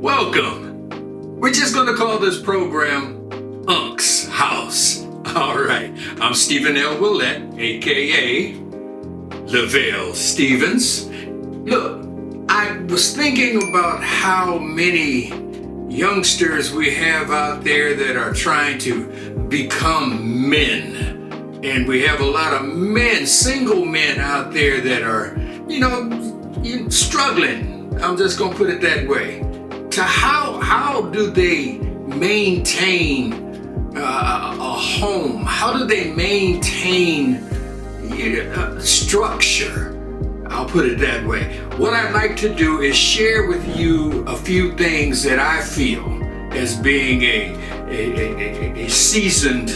Welcome. We're just going to call this program Unc's House. All right. I'm Stephen L. Willette, a.k.a. Lavelle Stevens. Look, I was thinking about how many youngsters we have out there that are trying to become men. And we have a lot of men, single men out there that are, struggling. I'm just going to put it that way. To how do they maintain a home? How do they maintain structure? I'll put it that way. What I'd like to do is share with you a few things that I feel as being a seasoned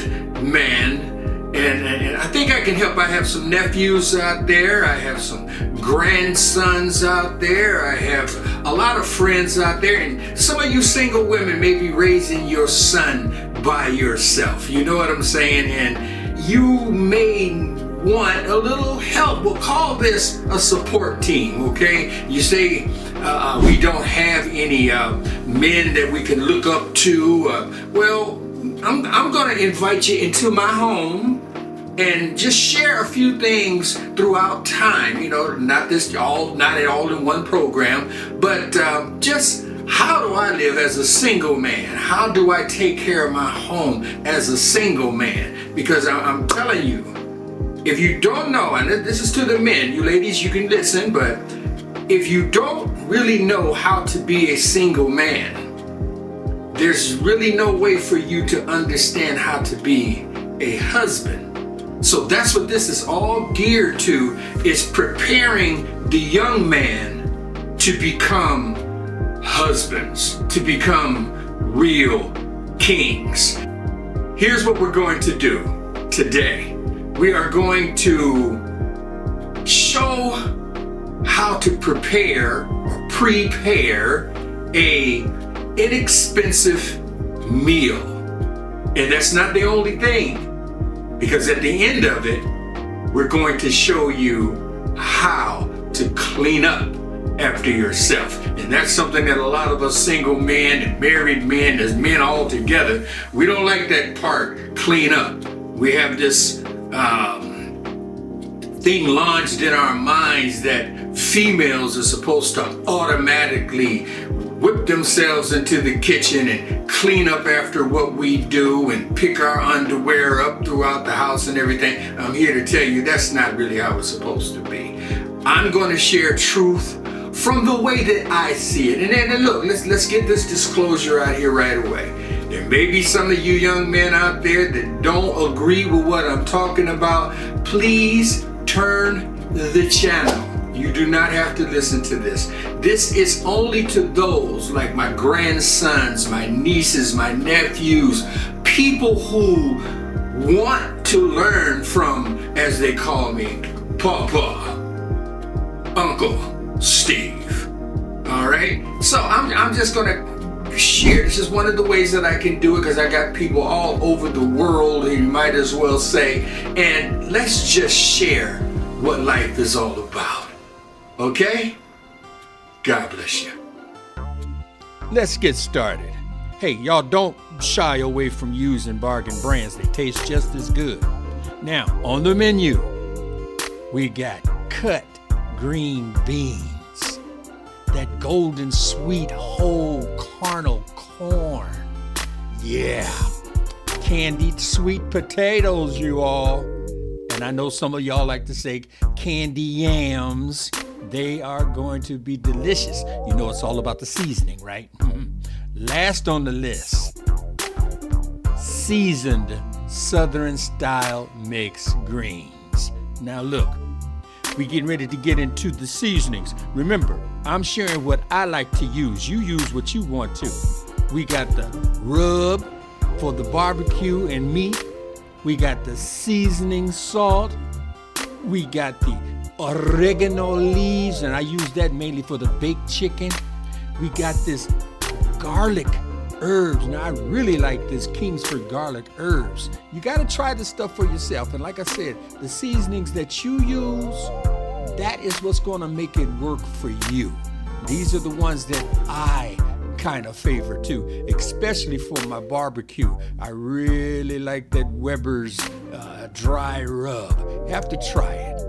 man. And I think I can help. I have some nephews out there. I have some grandsons out there. I have a lot of friends out there. And some of you single women may be raising your son by yourself. You know what I'm saying? And you may want a little help. We'll call this a support team, okay? You say we don't have any men that we can look up to. I'm going to invite you into my home and just share a few things throughout time. Not all in one program, but just how do I live as a single man? How do I take care of my home as a single man? Because I'm telling you, if you don't know, and this is to the men, you ladies, you can listen, but if you don't really know how to be a single man, there's really no way for you to understand how to be a husband. So that's what this is all geared to, is preparing the young man to become husbands, to become real kings. Here's what we're going to do today. We are going to show how to prepare a inexpensive meal. And that's not the only thing, because at the end of it, we're going to show you how to clean up after yourself. And that's something that a lot of us single men and married men, as men all together, we don't like that part, clean up. We have this thing lodged in our minds that females are supposed to automatically whip themselves into the kitchen and clean up after what we do and pick our underwear up throughout the house and everything. I'm here to tell you that's not really how it's supposed to be. I'm going to share truth from the way that I see it. And then look, let's get this disclosure out here right away. There may be some of you young men out there that don't agree with what I'm talking about. Please turn the channel. You do not have to listen to this. This is only to those like my grandsons, my nieces, my nephews, people who want to learn from, as they call me, Papa, Uncle Steve. All right? So I'm just going to share. This is one of the ways that I can do it, because I got people all over the world, you might as well say, and let's just share what life is all about. Okay? God bless you. Let's get started. Hey, y'all don't shy away from using bargain brands. They taste just as good. Now, on the menu, we got cut green beans, that golden sweet whole kernel corn. Yeah, candied sweet potatoes, you all. And I know some of y'all like to say candy yams. They are going to be delicious. You know, it's all about the seasoning, right? Last on the list, seasoned Southern style mixed greens. Now look, we getting ready to get into the seasonings. Remember, I'm sharing what I like to use. You use what you want to. We got the rub for the barbecue and meat. We got the seasoning salt. We got the oregano leaves, and I use that mainly for the baked chicken. We got this garlic herbs. Now, I really like this Kingsford garlic herbs. You got to try this stuff for yourself. And like I said, the seasonings that you use, that is what's going to make it work for you. These are the ones that I kind of favor too, especially for my barbecue. I really like that Weber's dry rub. You have to try it.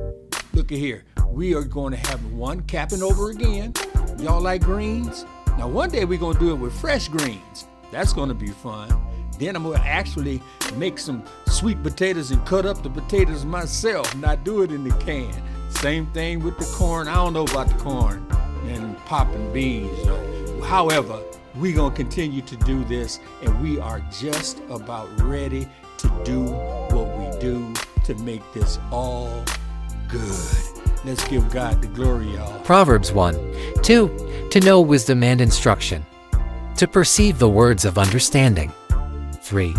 Look at here. We are going to have one capping over again. Y'all like greens? Now one day we're going to do it with fresh greens. That's going to be fun. Then I'm going to actually make some sweet potatoes and cut up the potatoes myself, not do it in the can. Same thing with the corn. I don't know about the corn and popping beans. However, we're going to continue to do this, and we are just about ready to do what we do to make this all good. Let's give God the glory, y'all. Proverbs 1, 2, to know wisdom and instruction, to perceive the words of understanding. 3,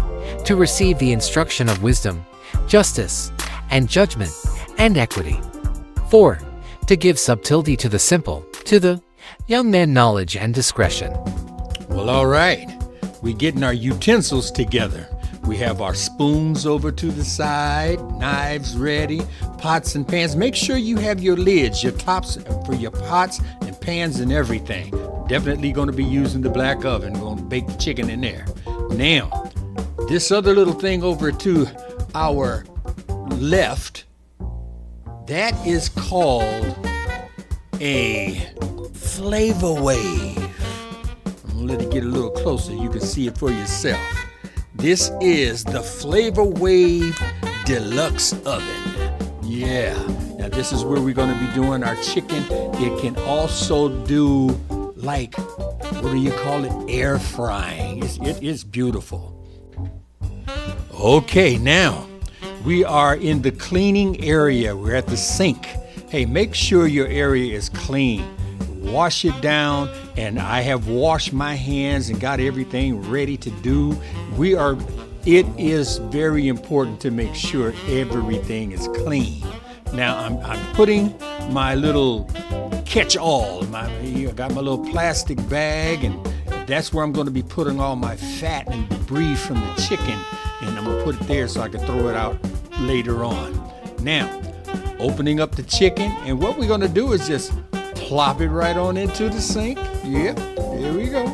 to receive the instruction of wisdom, justice, and judgment, and equity. 4, to give subtlety to the simple, to the young man knowledge and discretion. Well, all right. We're getting our utensils together. We have our spoons over to the side, knives ready, pots and pans. Make sure you have your lids, your tops for your pots and pans and everything. Definitely going to be using the black oven. Going to bake the chicken in there. Now, this other little thing over to our left, that is called a flavor wave. I'm going to let it get a little closer. You can see it for yourself. This is the Flavor Wave Deluxe Oven. Yeah. Now this is where we're going to be doing our chicken. It can also do like, what do you call it? Air frying. It is beautiful. Okay, now we are in the cleaning area. We're at the sink. Hey, make sure your area is clean. Wash it down, and I have washed my hands and got everything ready to do. It is very important to make sure everything is clean. Now I'm putting my little catch-all. I got my little plastic bag, and that's where I'm going to be putting all my fat and debris from the chicken, and I'm going to put it there so I can throw it out later on. Now, opening up the chicken, and what we're going to do is just plop it right on into the sink. Yep, there we go.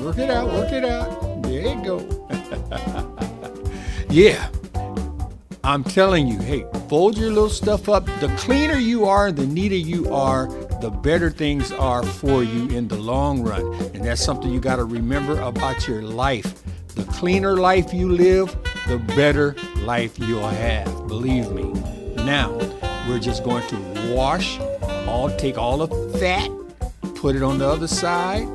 Work it out, work it out. There you go. Yeah, I'm telling you, hey, fold your little stuff up. The cleaner you are, the neater you are, the better things are for you in the long run. And that's something you got to remember about your life. The cleaner life you live, the better life you'll have. Believe me. Now, we're just going to take all the fat, put it on the other side,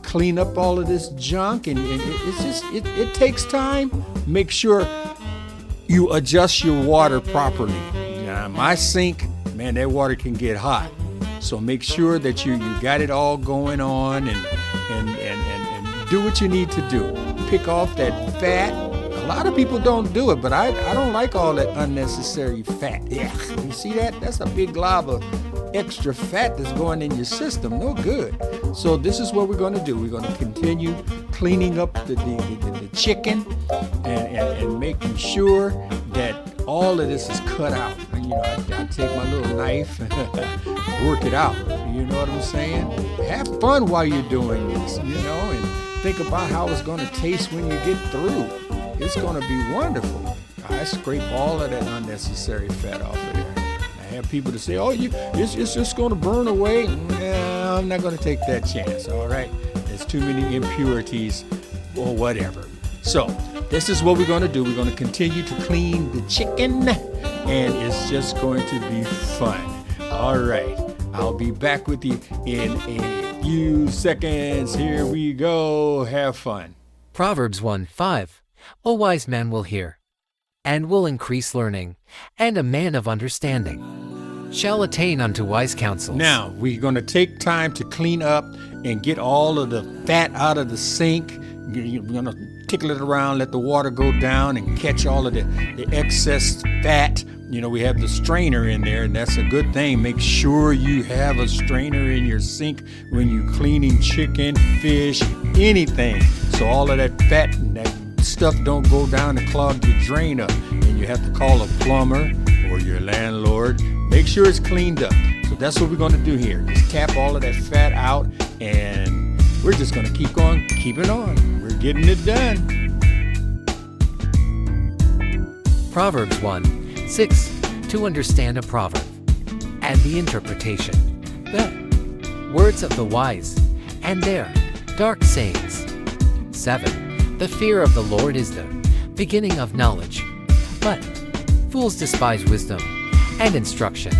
clean up all of this junk, and it takes time. Make sure you adjust your water properly. Now, my sink, man, that water can get hot. So make sure that you got it all going on and do what you need to do. Pick off that fat. A lot of people don't do it, but I don't like all that unnecessary fat. Yeah, you see that? That's a big glob of extra fat that's going in your system. No good. So this is what we're going to do. We're going to continue cleaning up the chicken and making sure that all of this is cut out. You know, I take my little knife and work it out. You know what I'm saying? Have fun while you're doing this, you know, and think about how it's going to taste when you get through. It's going to be wonderful. I scrape all of that unnecessary fat off of there. I have people to say, oh, it's just going to burn away. No, I'm not going to take that chance, all right? There's too many impurities or whatever. So this is what we're going to do. We're going to continue to clean the chicken, and it's just going to be fun. All right. I'll be back with you in a few seconds. Here we go. Have fun. Proverbs 1:5. A wise man will hear, and will increase learning, and a man of understanding shall attain unto wise counsels. Now, we're going to take time to clean up and get all of the fat out of the sink. You're going to tickle it around, let the water go down, and catch all of the excess fat. You know, we have the strainer in there, and that's a good thing. Make sure you have a strainer in your sink when you're cleaning chicken, fish, anything. So all of that fat and that stuff don't go down and clog your drain up, and you have to call a plumber or your landlord. Make sure it's cleaned up. So that's what we're going to do here. Just tap all of that fat out, and we're just going to keep going, keep it on. We're getting it done. Proverbs 1:6. To understand a proverb and the interpretation. The words of the wise and their dark sayings. 7. The fear of the Lord is the beginning of knowledge, but fools despise wisdom and instruction.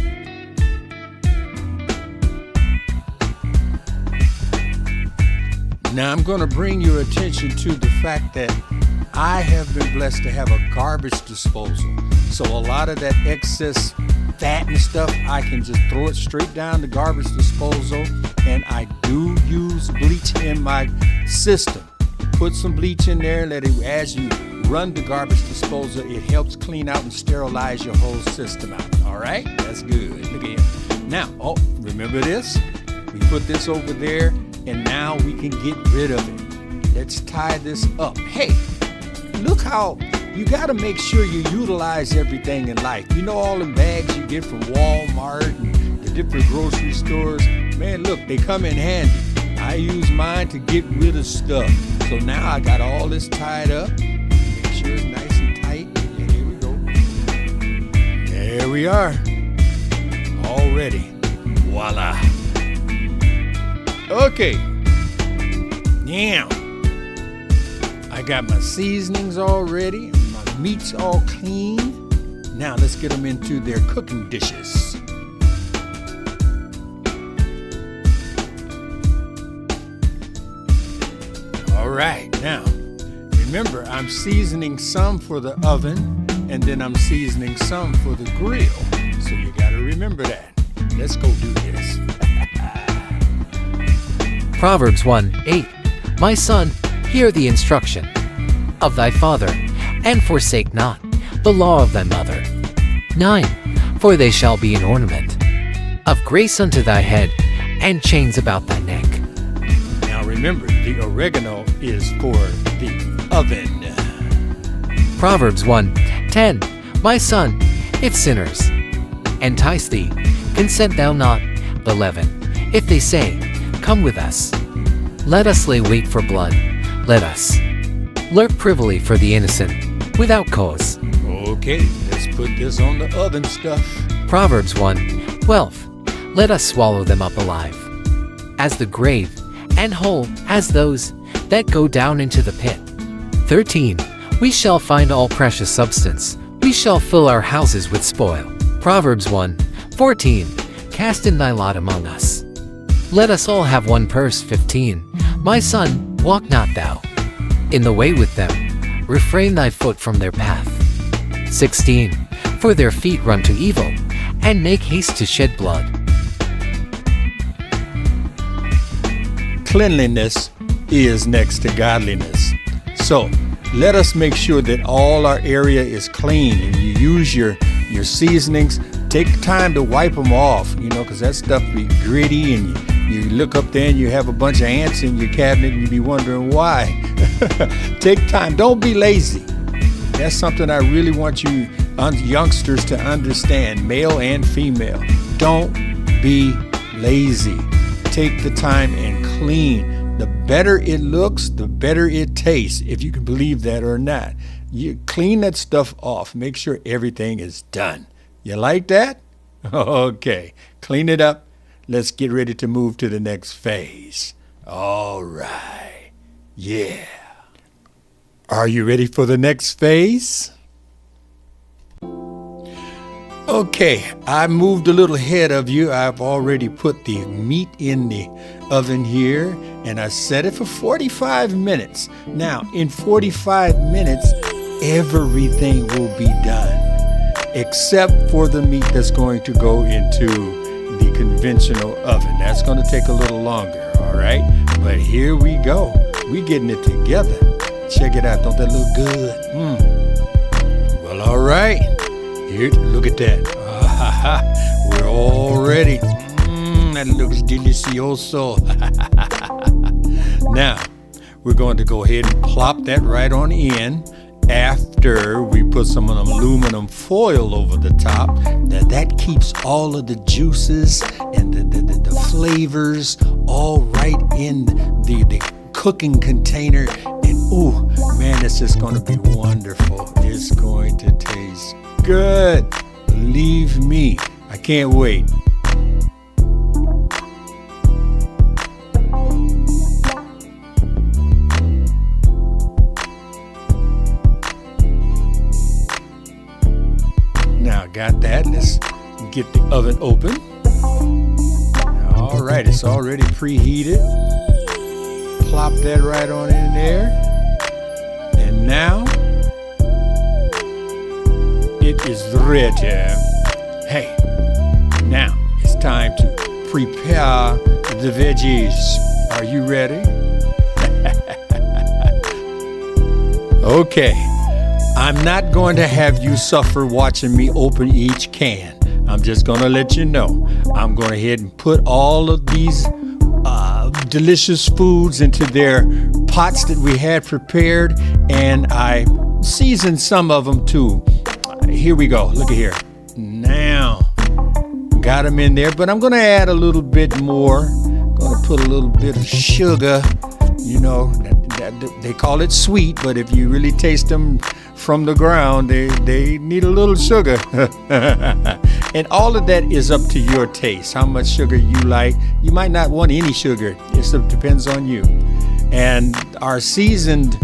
Now I'm going to bring your attention to the fact that I have been blessed to have a garbage disposal. So a lot of that excess fat and stuff, I can just throw it straight down the garbage disposal. And I do use bleach in my system. Put some bleach in there, let it, as you run the garbage disposal, it helps clean out and sterilize your whole system out. All right? That's good. Look at it. Now, remember this? We put this over there, and now we can get rid of it. Let's tie this up. Hey, look how you got to make sure you utilize everything in life. You know all the bags you get from Walmart and the different grocery stores? Man, look, they come in handy. I use mine to get rid of stuff. So now I got all this tied up. Make sure it's nice and tight. And here we go. There we are. All ready. Voila. Okay. Now, I got my seasonings all ready. My meat's all clean. Now let's get them into their cooking dishes. All right, now, remember, I'm seasoning some for the oven, and then I'm seasoning some for the grill. So you got to remember that. Let's go do this. Proverbs 1:8. My son, hear the instruction of thy father, and forsake not the law of thy mother. 9. For they shall be an ornament of grace unto thy head, and chains about thy neck. Now remember, the oregano is for the oven. Proverbs 1:10. My son, if sinners entice thee, consent thou not the leaven. If they say, come with us, let us lay wait for blood. Let us lurk privily for the innocent, without cause. Okay, let's put this on the oven stuff. Proverbs 1:12. Let us swallow them up alive, as the grave, and whole as those that go down into the pit. 13. We shall find all precious substance. We shall fill our houses with spoil. Proverbs 1:14. Cast in thy lot among us. Let us all have one purse. 15. My son, walk not thou in the way with them. Refrain thy foot from their path. 16. For their feet run to evil, and make haste to shed blood. Cleanliness is next to godliness. So let us make sure that all our area is clean, and you use your seasonings. Take time to wipe them off, because that stuff be gritty, and you look up there and you have a bunch of ants in your cabinet and you be wondering why. Take time. Don't be lazy. That's something I really want you youngsters to understand, male and female. Don't be lazy. Take the time and clean. The better it looks, the better it tastes, if you can believe that or not. You clean that stuff off. Make sure everything is done. You like that? Okay. Clean it up. Let's get ready to move to the next phase. All right. Yeah. Are you ready for the next phase? Okay, I moved a little ahead of you. I've already put the meat in the oven here, and I set it for 45 minutes. Now, in 45 minutes, everything will be done, except for the meat that's going to go into the conventional oven. That's going to take a little longer, all right? But here we go. We're getting it together. Check it out. Don't that look good? Well, all right. Here, look at that. We're all ready. That looks delicioso. Now, we're going to go ahead and plop that right on in. after we put some aluminum foil over the top, that keeps all of the juices and the flavors all right in the cooking container. And ooh, man, it's just going to be wonderful. It's going to taste good. Believe me, I can't wait. Now, got that. Let's get the oven open. All right, it's already preheated. Plop that right on in there. And now, it is ready. Hey, now it's time to prepare the veggies. Are you ready? Okay. I'm not going to have you suffer watching me open each can. I'm just going to let you know. I'm going ahead and put all of these delicious foods into their pots that we had prepared, and I seasoned some of them too. Here we go. Look at here. Now, got them in there, but I'm going to add a little bit more. Going to put a little bit of sugar. You know, they call it sweet, but if you really taste them from the ground, they need a little sugar. And all of that is up to your taste, how much sugar you like. You might not want any sugar. It depends on you. And our seasoned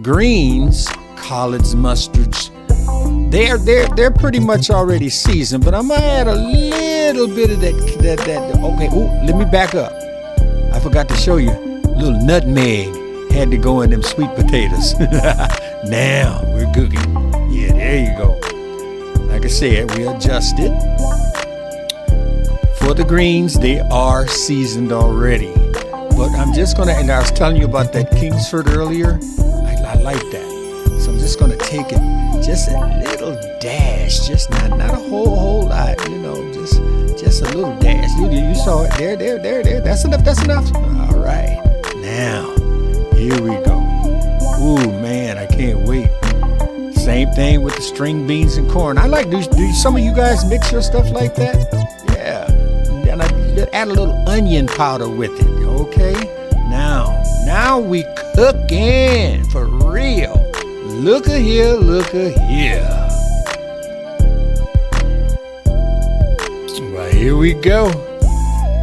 greens, collards, mustards, they're pretty much already seasoned, but I'm gonna add a little bit of that. Okay, ooh, let me back up. I forgot to show you. A little nutmeg had to go in them sweet potatoes. Now we're cooking. Yeah, there you go. Like I said, we adjusted. For the greens, they are seasoned already. But I'm just gonna, and I was telling you about that Kingsford earlier. I like that. So I'm just gonna take it, just a little dash, just not a whole lot, you know, just a little dash. You saw it. There. That's enough. All right. Now, here we go. Ooh, man, I can't wait. Same thing with the string beans and corn. I like, do some of you guys mix your stuff like that? Yeah. And I add a little onion powder with it, okay? Now we cooking for real. Look at here. Well, here we go.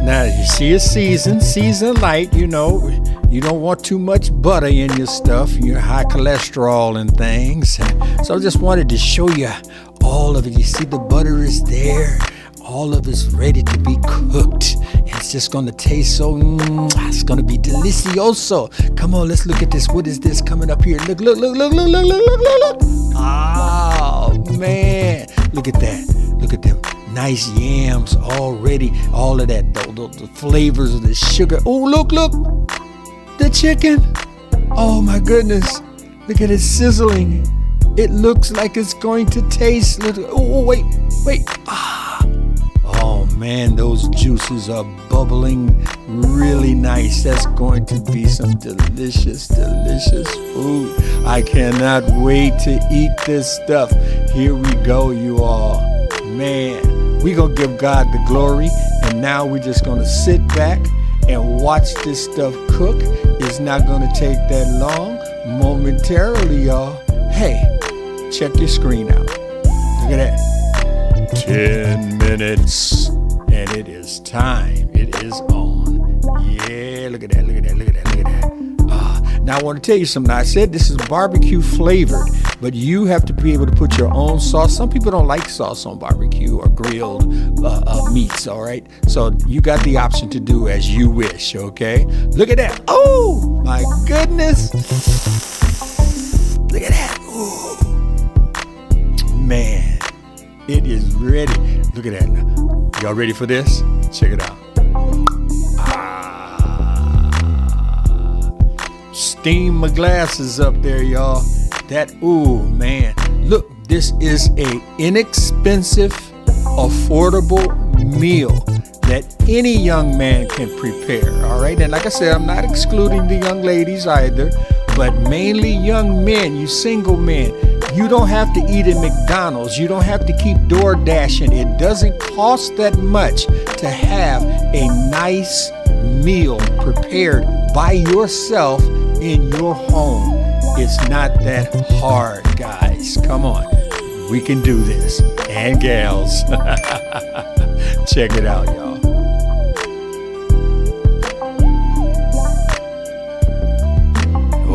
Now, you see it's season light, you know. You don't want too much butter in your stuff, your high cholesterol and things. So I just wanted to show you all of it. You see the butter is there. All of it's ready to be cooked. It's just going to taste so, it's going to be delicioso. Come on, let's look at this. What is this coming up here? Look. Oh, man. Look at that. Look at them. Nice yams already. All of that, the flavors of the sugar. Oh, look. The chicken. Oh, my goodness. Look at it sizzling. It looks like it's going to taste. Oh, wait. Oh, man, those juices are bubbling really nice. That's going to be some delicious food. I cannot wait to eat this stuff. Here we go, you all. Man, we're going to give God the glory. And now we're just going to sit back and watch this stuff cook. It's not going to take that long. Momentarily, y'all. Hey, check your screen out. Look at that. 10 minutes. And it is time. It is on. Yeah, look at that. Now I want to tell you something. I said this is barbecue flavored, but you have to be able to put your own sauce. Some people don't like sauce on barbecue or grilled meats, all right? So you got the option to do as you wish, okay? Look at that. Oh, my goodness. Look at that. Ooh. Man, it is ready. Look at that. Y'all ready for this? Check it out. Steam my glasses up there, y'all. Ooh, man. Look, this is a inexpensive, affordable meal that any young man can prepare, all right? And like I said, I'm not excluding the young ladies either, but mainly young men, you single men, you don't have to eat at McDonald's. You don't have to keep door dashing. It doesn't cost that much to have a nice meal prepared by yourself in your home. It's not that hard, guys. Come on. We can do this. And gals. Check it out, y'all.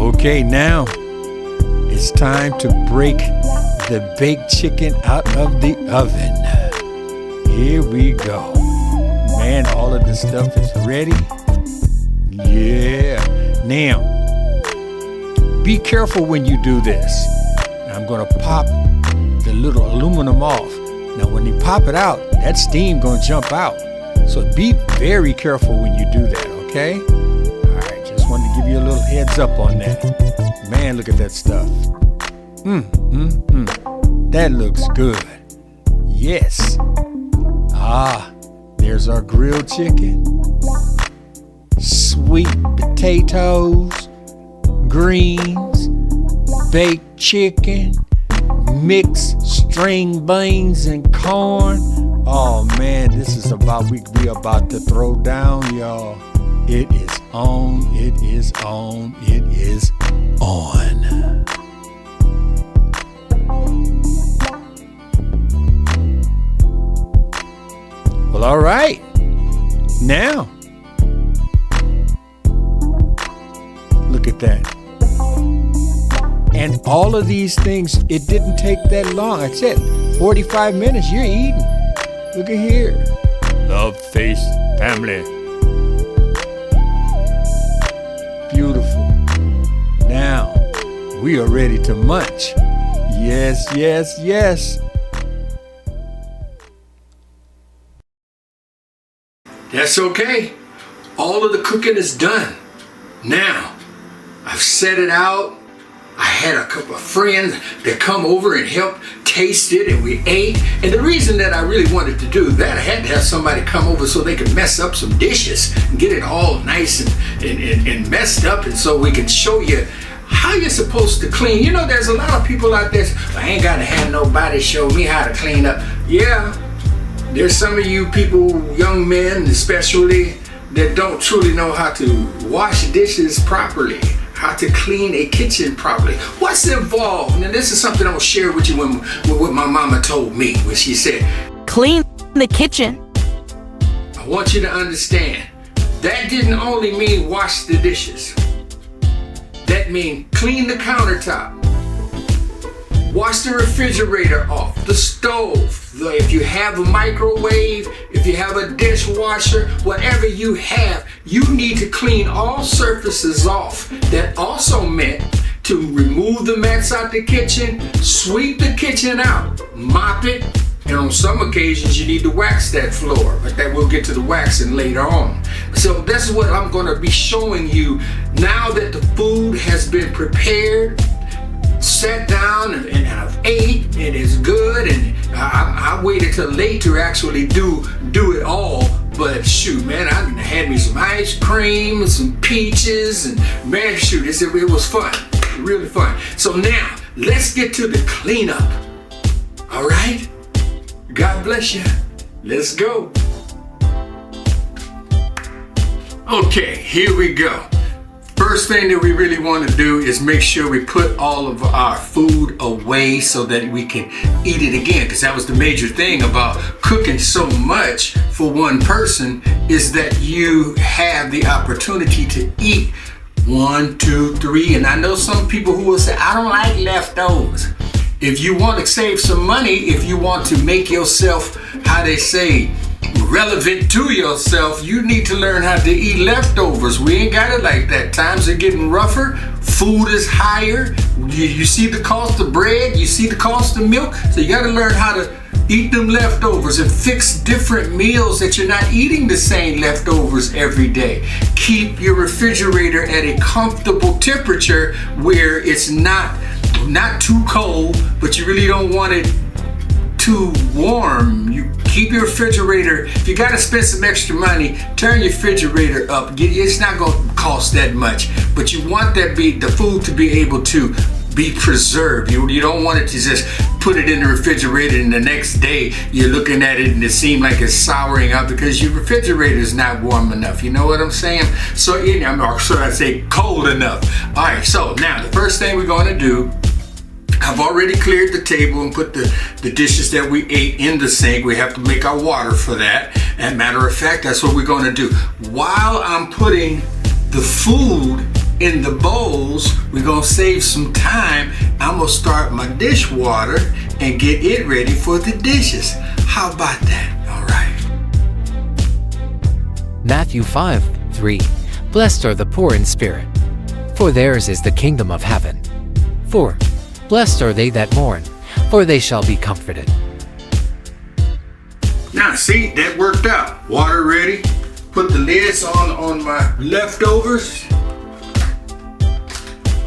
Okay, now it's time to break the baked chicken out of the oven. Here we go. Man, all of this stuff is ready. Yeah. Now, be careful when you do this. I'm going to pop the little aluminum off. Now, when you pop it out, that steam going to jump out. So be very careful when you do that, okay? All right, just wanted to give you a little heads up on that. Man, look at that stuff. That looks good. Yes. There's our grilled chicken, sweet potatoes, greens, baked chicken, mixed string beans and corn. Oh man, this is we about to throw down, y'all. It is on, it is on, it is on. Well, all right. Now, look at that. And all of these things, it didn't take that long. I said 45 minutes, you're eating. Look at here. Love Face Family. Beautiful. Now, we are ready to munch. Yes, yes, yes. That's okay. All of the cooking is done. Now, I've set it out. I had a couple of friends that come over and help taste it, and we ate. And the reason that I really wanted to do that, I had to have somebody come over so they could mess up some dishes and get it all nice and messed up, and so we can show you how you're supposed to clean. You know, there's a lot of people out there, I ain't got to have nobody show me how to clean up. Yeah, there's some of you people, young men especially, that don't truly know how to wash dishes properly, how to clean a kitchen properly. What's involved? And this is something I'm gonna share with you with what my mama told me when she said, clean the kitchen. I want you to understand, that didn't only mean wash the dishes. That means clean the countertop, wash the refrigerator off, the stove, if you have a microwave, if you have a dishwasher, whatever you have, you need to clean all surfaces off. That also meant to remove the mess out the kitchen, sweep the kitchen out, mop it, and on some occasions you need to wax that floor, but that we'll get to the waxing later on. So this is what I'm going to be showing you now that the food has been prepared, sat down and I've ate, and it's good, and I waited till late to actually do it all. But shoot, man, I had me some ice cream and some peaches, and man, shoot, it was fun, really fun. So now let's get to the cleanup. All right, God bless you. Let's go. Okay, here we go. First thing that we really want to do is make sure we put all of our food away so that we can eat it again, because that was the major thing about cooking so much for one person, is that you have the opportunity to eat 1, 2, 3, and I know some people who will say, I don't like leftovers. If you want to save some money, if you want to make yourself, how they say, relevant to yourself, you need to learn how to eat leftovers. We ain't got it like that. Times are getting rougher. Food is higher. You see the cost of bread. You see the cost of milk. So you got to learn how to eat them leftovers and fix different meals that you're not eating the same leftovers every day. Keep your refrigerator at a comfortable temperature where it's not too cold, but you really don't want it too warm. You keep your refrigerator, if you gotta spend some extra money, turn your refrigerator up. It's not gonna cost that much, but you want the food to be able to be preserved. You don't want it to just put it in the refrigerator and the next day you're looking at it and it seems like it's souring out because your refrigerator is not warm enough. You know what I'm saying? So, or should I say cold enough? All right, so now the first thing we're going to do, I've already cleared the table and put the dishes that we ate in the sink. We have to make our water for that. And matter of fact, that's what we're going to do. While I'm putting the food in the bowls, we're going to save some time. I'm going to start my dishwater and get it ready for the dishes. How about that? All right. Matthew 5:3. Blessed are the poor in spirit, for theirs is the kingdom of heaven. 4. Blessed are they that mourn, for they shall be comforted. Now, see, that worked out. Water ready. Put the lids on my leftovers.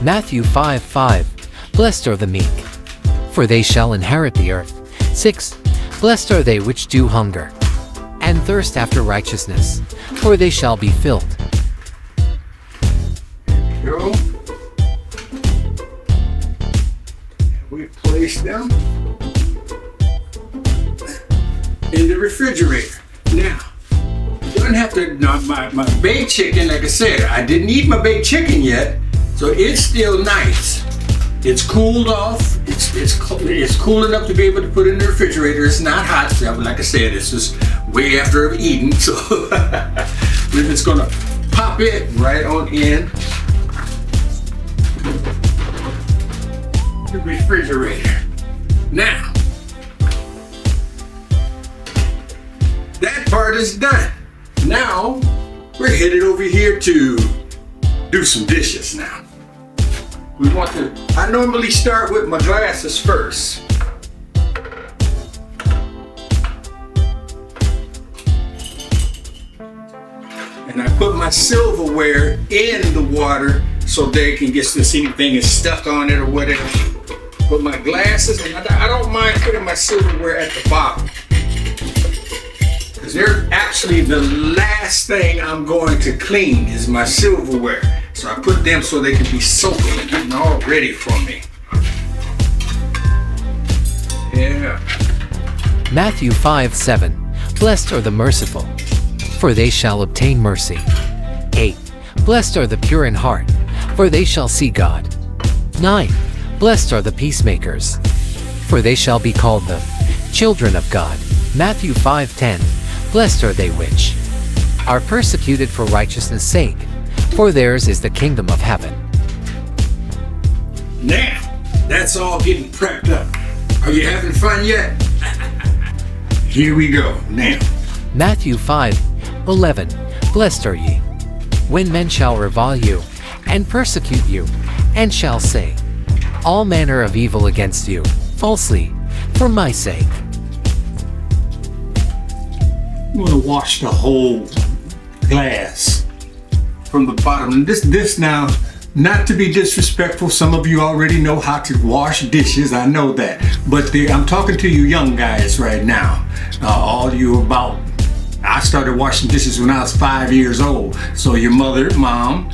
Matthew 5:5. Blessed are the meek, for they shall inherit the earth. 6. Blessed are they which do hunger and thirst after righteousness, for they shall be filled. Go. We place them in the refrigerator. Now, you don't have to. Now, my baked chicken, like I said, I didn't eat my baked chicken yet, so it's still nice. It's cooled off. It's cool enough to be able to put it in the refrigerator. It's not hot. So, like I said, it's just way after I've eaten, so we're just gonna pop it right on in the refrigerator. Now, that part is done. Now, we're headed over here to do some dishes now. I normally start with my glasses first. And I put my silverware in the water so they can get to see anything is stuck on it or whatever. Put my glasses, and I don't mind putting my silverware at the bottom, because they're actually the last thing I'm going to clean is my silverware. So I put them so they can be soaking and all ready for me. Yeah. Matthew 5:7. Blessed are the merciful, for they shall obtain mercy. 8. Blessed are the pure in heart, for they shall see God. 9. Blessed are the peacemakers, for they shall be called the children of God. Matthew 5:10. Blessed are they which are persecuted for righteousness' sake, for theirs is the kingdom of heaven. Now, that's all getting prepped up. Are you having fun yet? Here we go, now. Matthew 5:11. Blessed are ye, when men shall revile you, and persecute you, and shall say all manner of evil against you, falsely, for my sake. You want to wash the whole glass from the bottom. This now, not to be disrespectful, some of you already know how to wash dishes, I know that. But I'm talking to you young guys right now. All you about, I started washing dishes when I was 5 years old. So your mother, mom,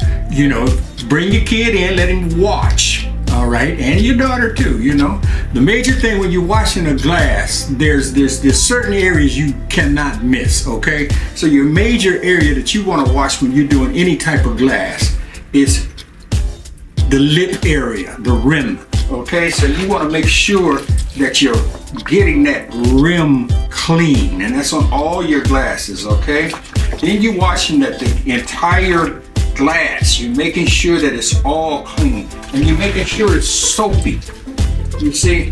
bring your kid in, let him watch. All right, and your daughter too, The major thing when you're washing a glass, there's certain areas you cannot miss, okay? So your major area that you want to wash when you're doing any type of glass is the lip area, the rim, okay? So you want to make sure that you're getting that rim clean, and that's on all your glasses, okay? Then you're washing the entire glass. You're making sure that it's all clean, and you're making sure it's soapy. You see,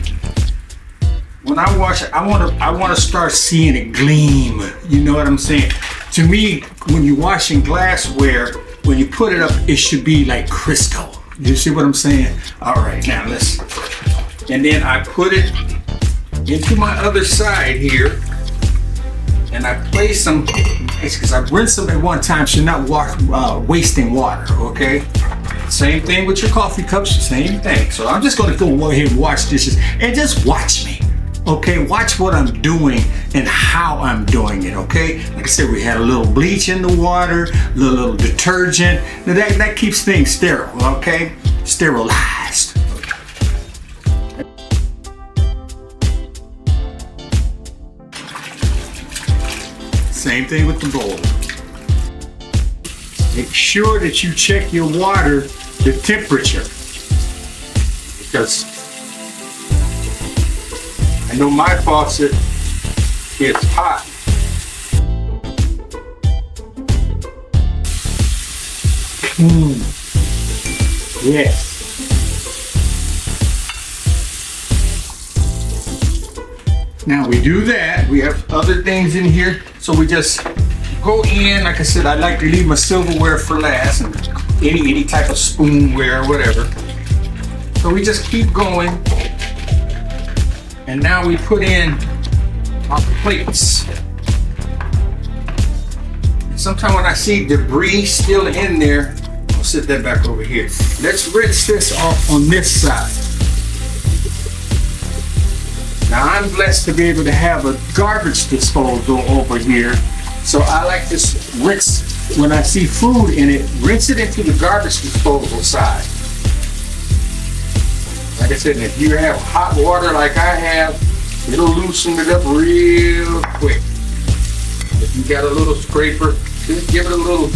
when I wash it, I want to start seeing it gleam. You know what I'm saying? To me, when you're washing glassware, when you put it up, it should be like crystal. You see what I'm saying? All right, now and then I put it into my other side here, and I place them, because I rinse them at one time, so you're not wasting water, okay? Same thing with your coffee cups, same thing. So I'm just gonna go ahead and wash dishes, and just watch me. Okay, watch what I'm doing and how I'm doing it, okay? Like I said, we had a little bleach in the water, a little detergent. Now that keeps things sterile, okay? Sterilized. Same thing with the bowl. Make sure that you check your water, the temperature. Because I know my faucet gets hot. Yes. Now we do that. We have other things in here. So we just go in. Like I said, I like to leave my silverware for last, and any type of spoonware or whatever. So we just keep going. And now we put in our plates. Sometimes when I see debris still in there, I'll set that back over here. Let's rinse this off on this side. Now I'm blessed to be able to have a garbage disposal over here. So I like to rinse, when I see food in it, rinse it into the garbage disposal side. Like I said, if you have hot water like I have, it'll loosen it up real quick. If you got a little scraper, just give it a little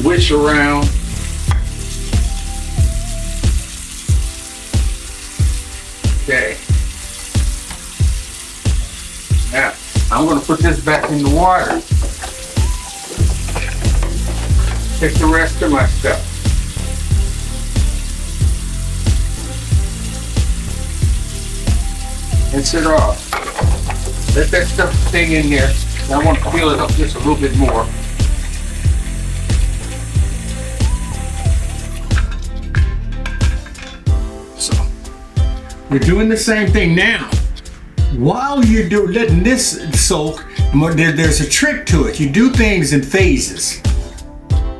wish around. Okay. Now, I'm going to put this back in the water. Take the rest of my stuff. Rinse it off. Let that stuff stay in there. I want to fill it up just a little bit more. So, we're doing the same thing now. While you're letting this soak, there's a trick to it. You do things in phases.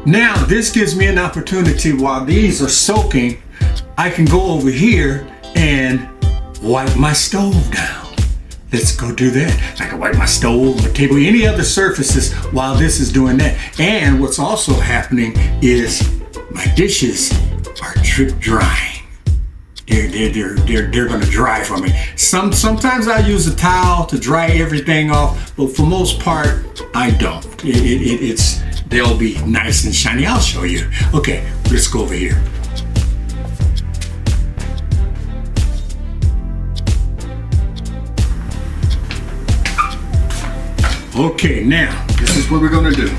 Now, this gives me an opportunity while these are soaking, I can go over here and wipe my stove down. Let's go do that. I can wipe my stove, my table, any other surfaces while this is doing that. And what's also happening is my dishes are drip drying. They're gonna dry for me. Sometimes I use a towel to dry everything off, but for most part, I don't. They'll be nice and shiny. I'll show you. Okay, let's go over here. Okay, now, this is what we're gonna do.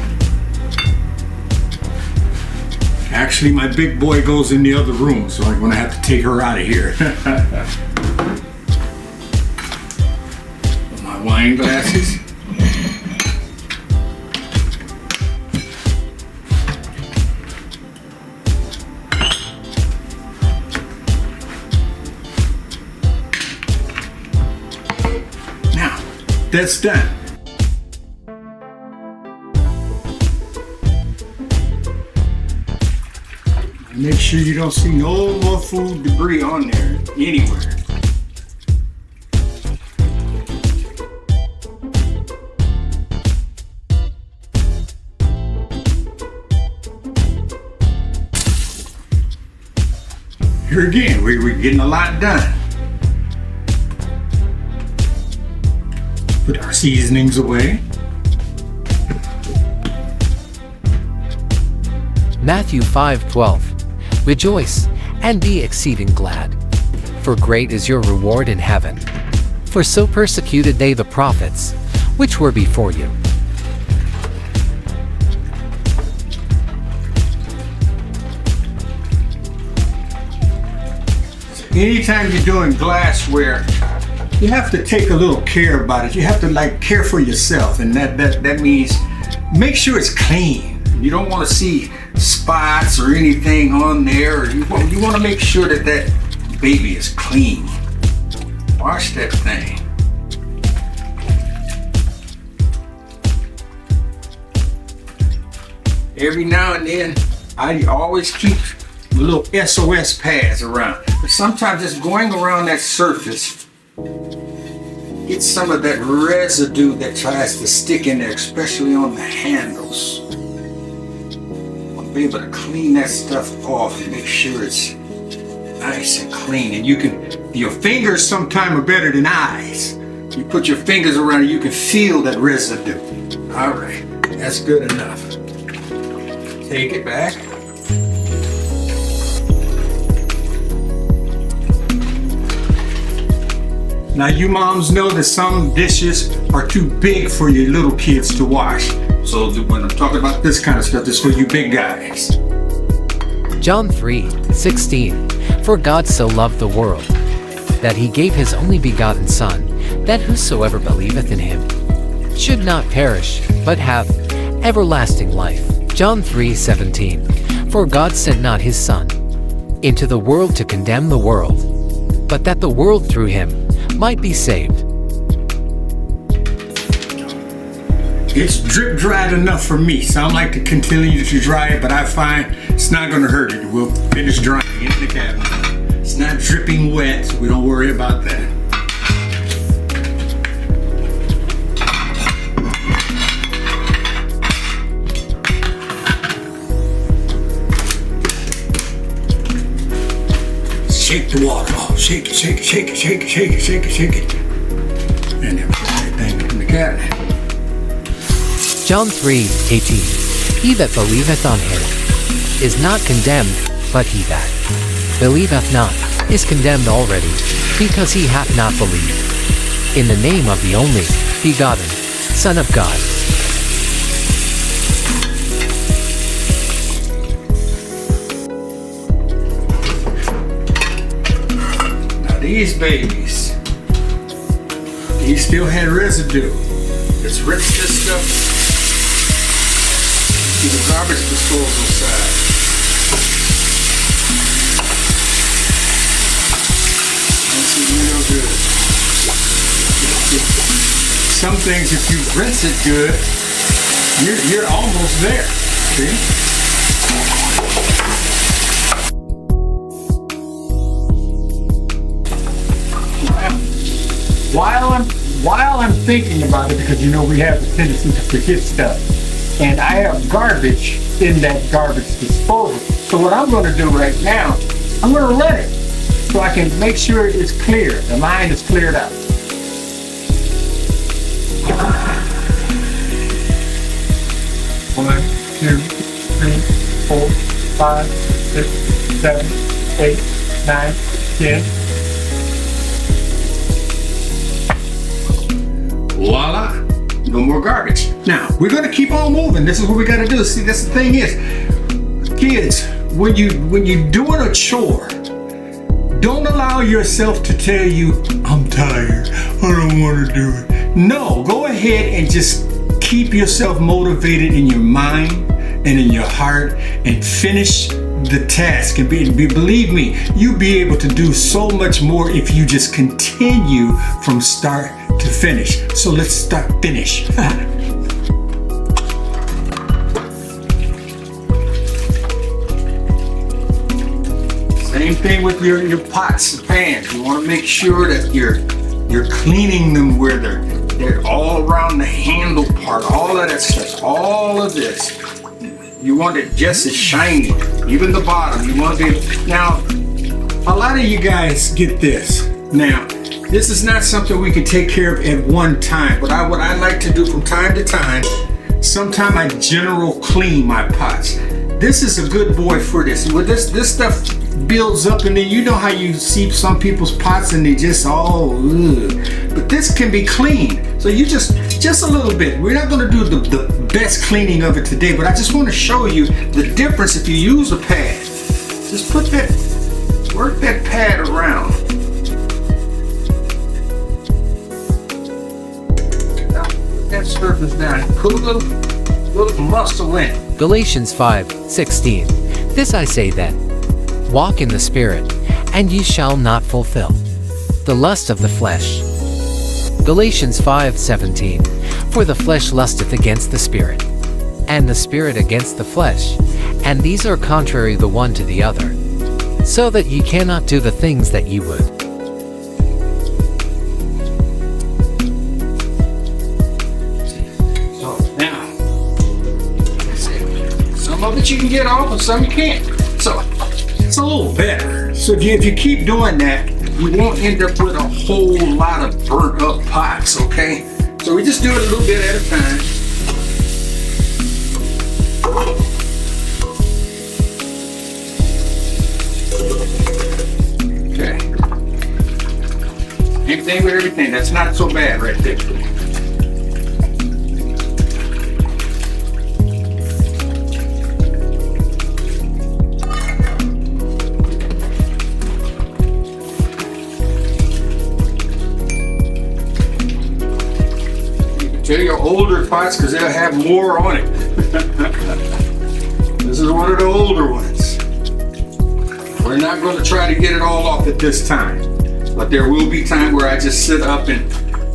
Actually, my big boy goes in the other room, so I'm gonna have to take her out of here. My wine glasses. Now, that's done. Make sure you don't see no more food debris on there anywhere. Here again, we're getting a lot done. Put our seasonings away. Matthew 5:12. Rejoice and be exceeding glad, for great is your reward in heaven. For so persecuted they the prophets, which were before you. Anytime you're doing glassware, you have to take a little care about it. You have to care for yourself, and that means make sure it's clean. You don't want to see spots or anything on there. You want to make sure that baby is clean. Wash that thing. Every now and then, I always keep little SOS pads around. But sometimes just going around that surface get some of that residue that tries to stick in there, especially on the handles. I'll be able to clean that stuff off and make sure it's nice and clean. And you can, your fingers sometimes are better than eyes. You put your fingers around it, you can feel that residue. All right, that's good enough. Take it back. Now you moms know that some dishes are too big for your little kids to wash. So when I'm talking about this kind of stuff, it's for you big guys. John 3:16. For God so loved the world, that he gave his only begotten Son, that whosoever believeth in him should not perish, but have everlasting life. John 3:17. For God sent not his Son into the world to condemn the world, but that the world through him might be saved. It's drip dried enough for me, so I like to continue to dry it, but I find it's not going to hurt it. We'll finish drying it in the cabinet. It's not dripping wet, so we don't worry about that. Shake the water off. Shake it, shake it, shake it, shake it, shake it, shake it, shake it. And then put everything in the cabinet. John 3:18. He that believeth on him is not condemned, but he that believeth not is condemned already, because he hath not believed in the name of the only begotten Son of God. Now these babies, these still had residue. Let's rinse this stuff to the garbage disposal side. That's real good. Some things, if you rinse it good, you're almost there. See? While I'm thinking about it, because you know we have the tendency to forget stuff, and I have garbage in that garbage disposal. So what I'm going to do right now, I'm going to let it so I can make sure it's clear. The line is cleared out. One, two, three, 4, 5, 6, 7, 8, 9, 10. Voila, no more garbage. Now, we're going to keep on moving. This is what we got to do. See, this the thing is, kids, when you're doing a chore, don't allow yourself to tell you, I'm tired, I don't want to do it. No, go ahead and just keep yourself motivated in your mind and in your heart and finish the task. And believe me, you'll be able to do so much more if you just continue from start to finish. So let's start finish. Same thing with your pots and pans. You want to make sure that you're cleaning them where they're all around the handle part, all of that stuff, all of this. You want it just as shiny, even the bottom. You want it. Now, a lot of you guys get this. Now, this is not something we can take care of at one time, but what I like to do from time to time, sometime I general clean my pots. This is a good boy for this. With this stuff builds up, and then you know how you see some people's pots and they just all ugh. But this can be cleaned. So you just a little bit. We're not going to do the best cleaning of it today, but I just want to show you the difference if you use a pad. Just work that pad around. Now, put that surface down. Put a little muscle in. Galatians 5:16. This I say then, walk in the Spirit, and ye shall not fulfill the lust of the flesh. Galatians 5:17. For the flesh lusteth against the Spirit, and the Spirit against the flesh, and these are contrary the one to the other, so that ye cannot do the things that ye would. that you can get off and some you can't. So it's a little better. So if you keep doing that, you won't end up with a whole lot of burnt up pots, okay? So we just do it a little bit at a time. Okay. Same thing with everything. That's not so bad right there. Tell your older pots because they'll have more on it. This is one of the older ones. We're not going to try to get it all off at this time, but there will be time where I just sit up and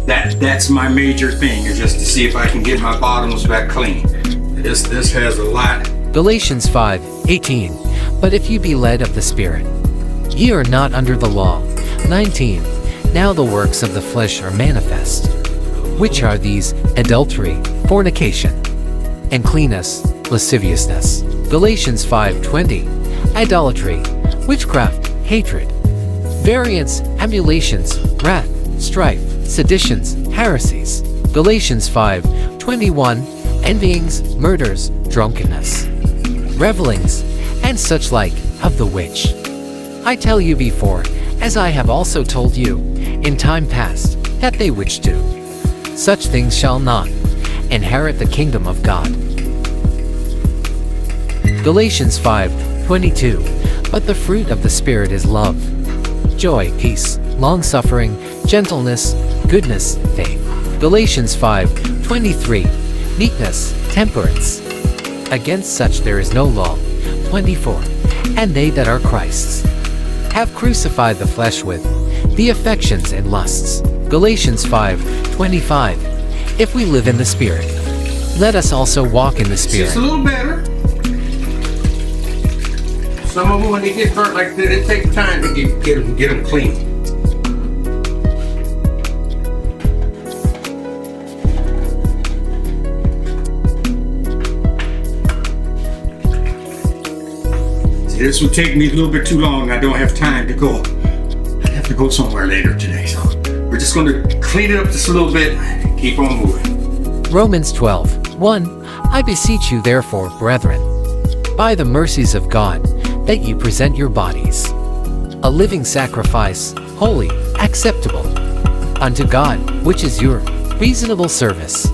that's my major thing, is just to see if I can get my bottoms back clean. This has a lot. Galatians 5:18. But if you be led of the Spirit, ye are not under the law. 19. Now the works of the flesh are manifest, which are these: adultery, fornication, uncleanness, lasciviousness. Galatians 5:20. Idolatry, witchcraft, hatred, variance, emulations, wrath, strife, seditions, heresies. Galatians 5:21. Envyings, murders, drunkenness, revelings, and such like, of the which I tell you before, as I have also told you in time past, that they which do such things shall not inherit the kingdom of God. Galatians 5:22. But the fruit of the Spirit is love, joy, peace, long-suffering, gentleness, goodness, faith. Galatians 5:23. Meekness, temperance. Against such there is no law. 24. And they that are Christ's have crucified the flesh with the affections and lusts. Galatians 5:25. If we live in the Spirit, let us also walk in the Spirit. It's a little better. Some of them, when they get burnt like that, it takes time to get them clean. See, this will take me a little bit too long. I don't have time to go. I have to go somewhere later today, so we're just going to clean it up just a little bit and keep on moving. Romans 12:1. I beseech you therefore, brethren, by the mercies of God, that you present your bodies a living sacrifice, holy, acceptable unto God, which is your reasonable service.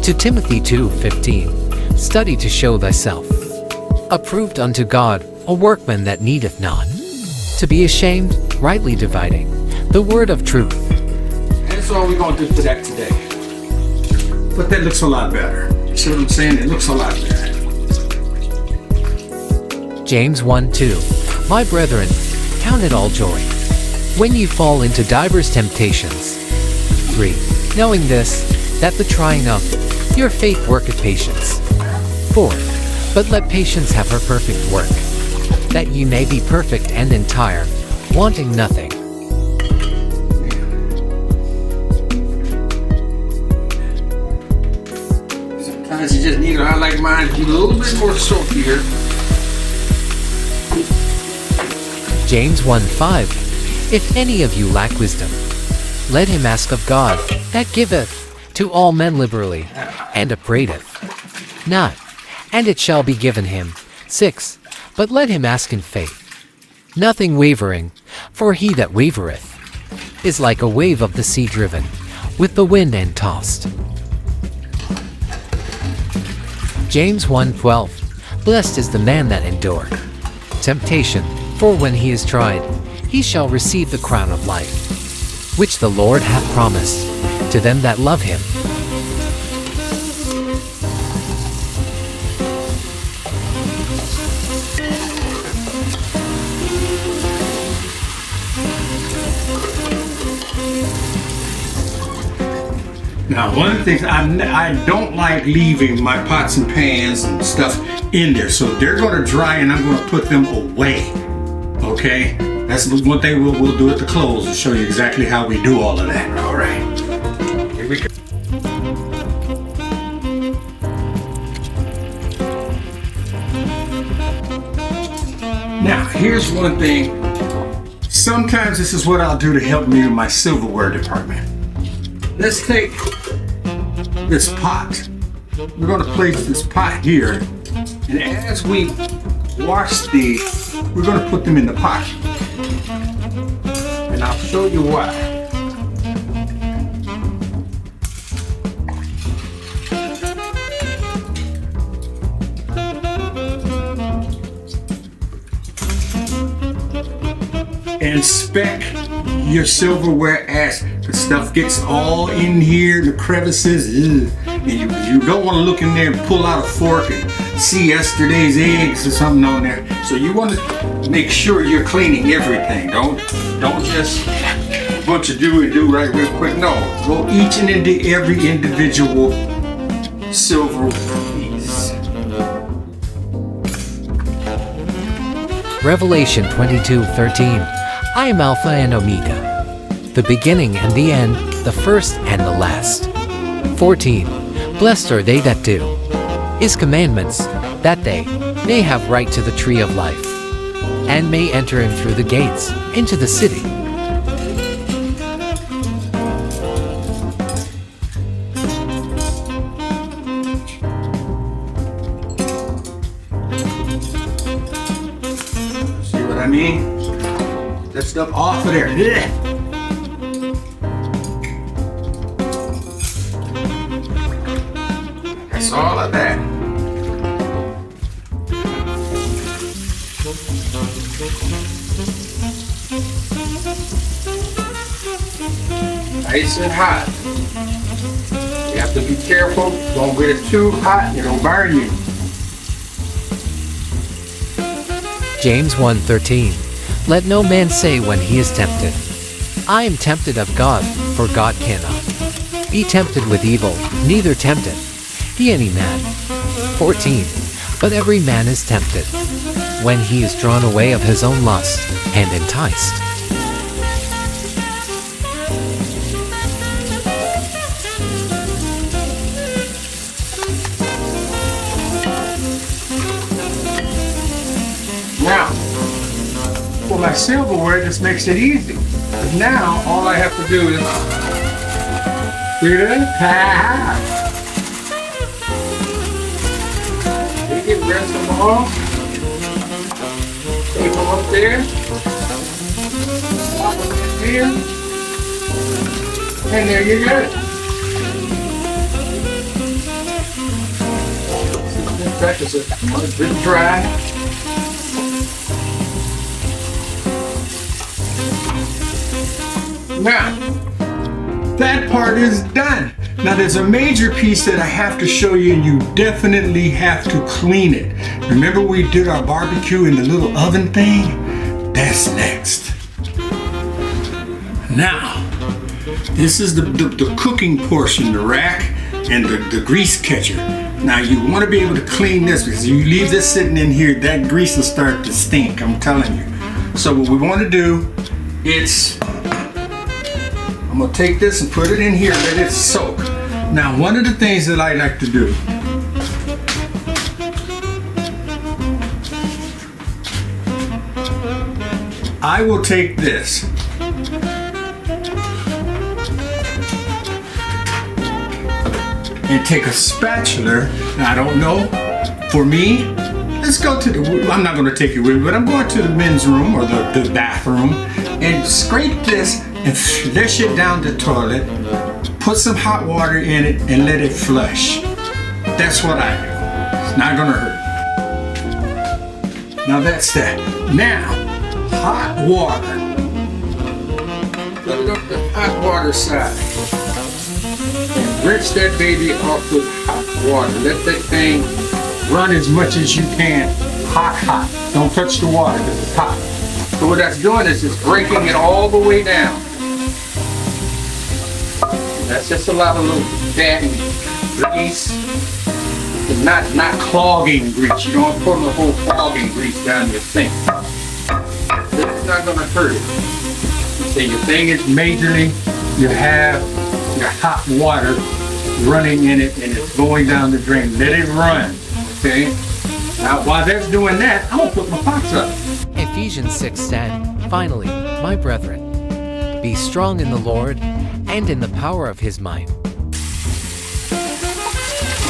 To Timothy 2:15. Study to show thyself approved unto God, a workman that needeth not to be ashamed, rightly dividing the word of truth. That's all we're going to do for that today. But that looks a lot better. You see what I'm saying? It looks a lot better. James 1:2. My brethren, count it all joy when you fall into divers temptations. 3. Knowing this, that the trying of your faith worketh patience. 4. But let patience have her perfect work, that ye may be perfect and entire, wanting nothing. Sometimes you just need, I like mine to be a little bit more soapy here. James 1:5. If any of you lack wisdom, let him ask of God, that giveth to all men liberally, and upbraideth not, and it shall be given him. 6. But let him ask in faith, nothing wavering, for he that wavereth is like a wave of the sea driven with the wind and tossed. James 1:12. Blessed is the man that endureth temptation, for when he is tried, he shall receive the crown of life, which the Lord hath promised to them that love him. Now, one of the things, I don't like leaving my pots and pans and stuff in there. So they're going to dry and I'm going to put them away. Okay? That's one thing we'll do at the close to show you exactly how we do all of that. All right. Here we go. here's one thing. Sometimes this is what I'll do to help me with my silverware department. Let's take this pot. We're going to place this pot here, and as we wash these, we're going to put them in the pot. And I'll show you why. Inspect your silverware as the stuff gets all in here, the crevices, and you don't want to look in there and pull out a fork and see yesterday's eggs or something on there. So you want to make sure you're cleaning everything. Don't just bunch of do and do right real quick. No, go each and into every individual silver piece. Revelation 22:13. I am Alpha and Omega, the beginning and the end, the first and the last. 14. Blessed are they that do His commandments, that they may have right to the tree of life, and may enter in through the gates into the city. See what I mean? That stuff off of there. Ugh. That's all of that. Nice and hot. You have to be careful. Don't get it too hot. It'll burn you. James 1:13. Let no man say when he is tempted, I am tempted of God, for God cannot be tempted with evil, neither tempted he any man. 14. But every man is tempted, when he is drawn away of his own lust, and enticed. Now, for my silverware, this makes it easy. But now, all I have to do is take it, rinse them off, take them up there, slop them in here, and there you go. That is a bit dry. Now, that part is done. Now there's a major piece that I have to show you, and you definitely have to clean it. Remember we did our barbecue in the little oven thing? That's next. Now, this is the cooking portion, the rack and the grease catcher. Now you want to be able to clean this, because if you leave this sitting in here, that grease will start to stink, I'm telling you. So what we want to do, I'm gonna take this and put it in here, let it soak. Now, one of the things that I like to do, I will take this and take a spatula. I don't know, for me, let's go to I'm not gonna take it with me, but I'm going to the men's room or the bathroom and scrape this and flush it down the toilet, put some hot water in it, and let it flush. That's what I do. It's not gonna hurt. Now that's that. Now, hot water. Put it up the hot water side. And rinse that baby off with hot water. Let that thing run as much as you can. Hot. Don't touch the water because it's hot. So what that's doing is it's breaking it all the way down. That's just a lot of little damn grease, but not clogging grease. You don't put the whole clogging grease down your sink. It's not gonna hurt it. So your thing is majorly, you have your hot water running in it and it's going down the drain. Let it run, okay? Now while that's doing that, I'm gonna put my pots up. If Ephesians 6:10. Finally, my brethren, be strong in the Lord and in the power of his might.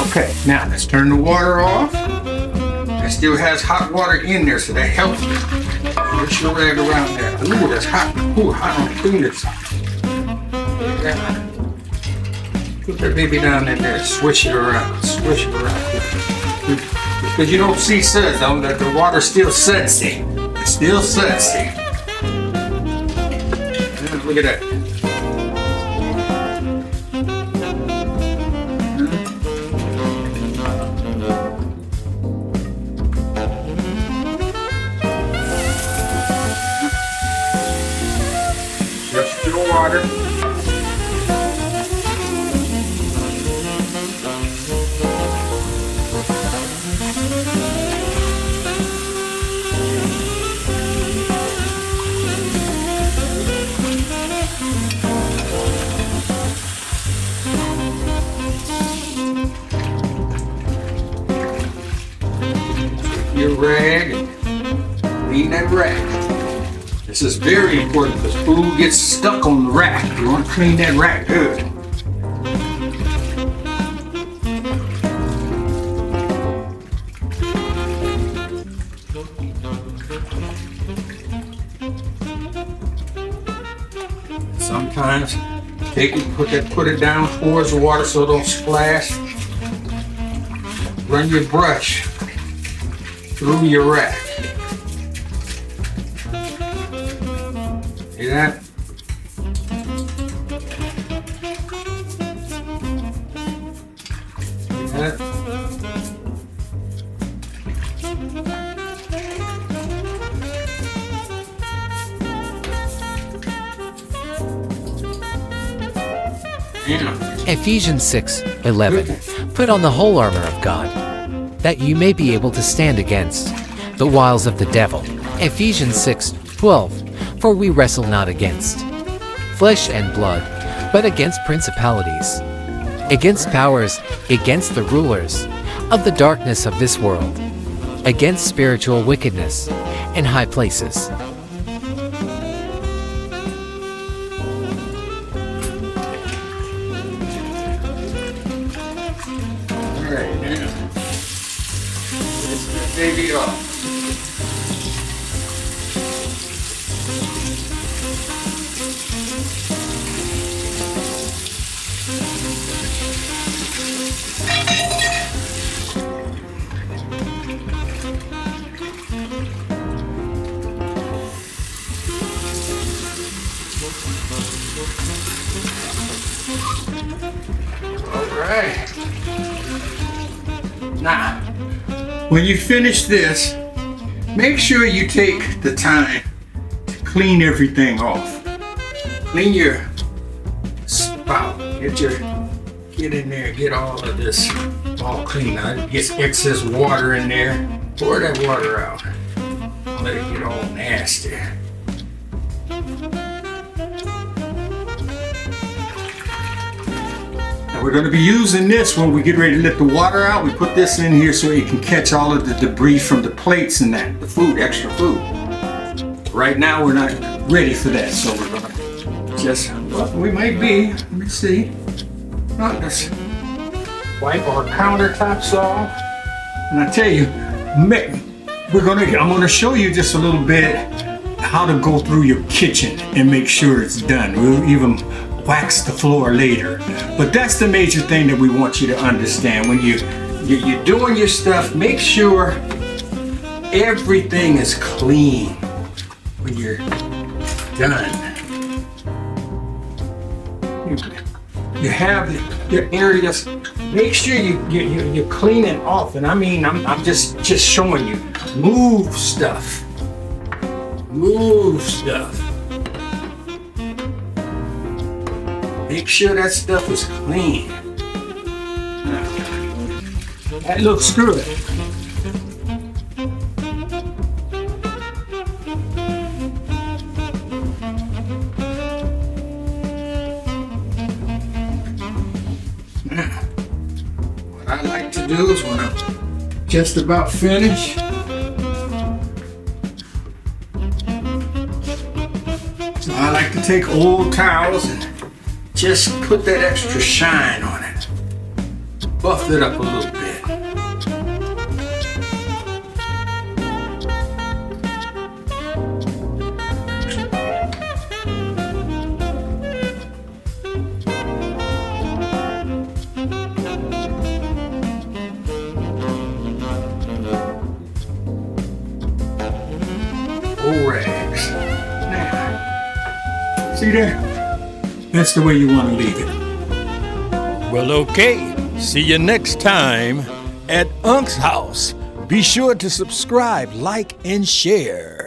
Okay, now let's turn the water off. It still has hot water in there, so that helps me. Push your rag around there. Ooh, that's hot. Ooh, hot on the fingers. Put that baby down in there. Swish it around. Swish it around. Because you don't see suds, though. The water's still sudsy. It's still sudsy. Look at that. Just your water. Your rag and clean that rack. This is very important because food gets stuck on the rack. You want to clean that rack good. Sometimes take it, put it down towards the water so it don't splash. Run your brush through your rack. See that? See that? Yeah. Ephesians 6:11. Put on the whole armor of God, that you may be able to stand against the wiles of the devil. Ephesians 6:12. For we wrestle not against flesh and blood, but against principalities, against powers, against the rulers of the darkness of this world, against spiritual wickedness in high places. Alright, now let's get the baby off. Alright. Now, when you finish this, make sure you take the time to clean everything off. Clean your spout. Get in there, get all of this all clean out. It gets excess water in there. Pour that water out. Let it get all nasty. We're going to be using this when we get ready to let the water out. We put this in here so it can catch all of the debris from the plates and that, the food, extra food. Right now we're not ready for that, so we're going to just, well, we might be, let me see. Let's wipe our countertops off. And I tell you, I'm going to show you just a little bit how to go through your kitchen and make sure it's done. We'll even wax the floor later. But that's the major thing that we want you to understand. When you're doing your stuff, make sure everything is clean when you're done. You have your areas, make sure you're cleaning off. And I mean, I'm just showing you. Move stuff. Move stuff. Make sure that stuff is clean. That looks good. Now, what I like to do is when I'm just about finished, I like to take old towels and just put that extra shine on it. Buff it up a little bit. Old rags. Now, see there? That's the way you want to leave it. Well, okay. See you next time at Unc's house. Be sure to subscribe, like, and share.